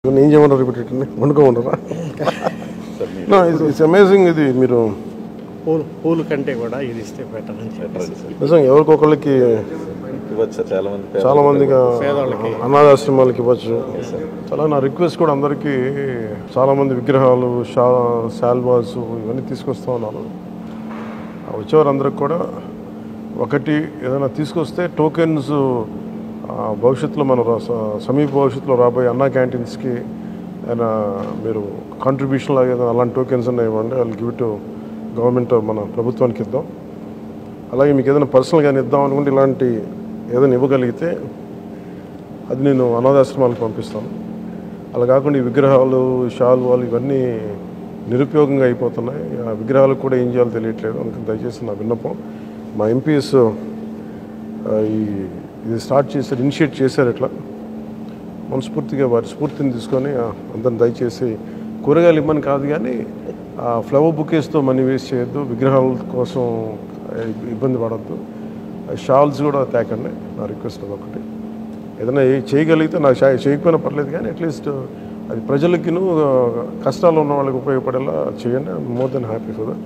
ఏం చేయమన్నారు రిపీటెడ్ని వండుకోమన్నారా? It's amazing. ఇది మీరు పూలు కంటే కూడా ఇది ఇస్తే బెటర్ అని చెప్పేసి నిజంగా ఎవరికొకళ్ళకి ఇవ్వచ్చు. చాలా మందికి అనాథాశ్రమాలకి ఇవ్వచ్చు. చాలా నా రిక్వెస్ట్ కూడా అందరికీ చాలామంది విగ్రహాలు శాల్వాస్ ఇవన్నీ తీసుకొస్తూ ఉన్నారు. వచ్చేవారందరికి కూడా ఒకటి ఏదైనా తీసుకొస్తే టోకెన్స్ భవిష్యత్తులో మన సమీప భవిష్యత్తులో రాబోయే అన్నా క్యాంటీన్స్కి అయినా మీరు కాంట్రిబ్యూషన్ లాగా ఏదైనా అలాంటి టోకెన్స్ అన్నా ఇవ్వండి. వాళ్ళు గివ్ టు గవర్నమెంట్ మన ప్రభుత్వానికి ఇద్దాం. అలాగే మీకు ఏదైనా పర్సనల్గా ఇద్దాం అనుకుంటే ఇలాంటి ఏదైనా ఇవ్వగలిగితే అది నేను అనాథాశ్రమాలకు పంపిస్తాను. అలా కాకుండా ఈ విగ్రహాలు శాల్వాలు ఇవన్నీ నిరుపయోగంగా అయిపోతున్నాయి. ఆ విగ్రహాలకు కూడా ఏం చేయాలో తెలియట్లేదు. అందుకని దయచేసి నా విన్నపం, మా ఎంపీస్ ఇది స్టార్ట్ చేశారు, ఇనిషియేట్ చేశారు. ఇట్లా మనస్ఫూర్తిగా వారి స్ఫూర్తిని తీసుకొని అందరిని దయచేసి కూరగాయలు ఇవ్వమని కాదు కానీ ఫ్లవర్ బుకేస్తో మనీ వేస్ట్ చేయొద్దు, విగ్రహాల కోసం ఇబ్బంది పడద్దు, షాల్స్ కూడా తేకండి. నా రిక్వెస్ట్ అది ఒకటి. ఏదైనా చేయగలిగితే నాకు చేయకపోయినా పర్లేదు కానీ అట్లీస్ట్ అది ప్రజలకి కష్టాలు ఉన్న వాళ్ళకి ఉపయోగపడేలా చేయండి. I'm more than happy for that.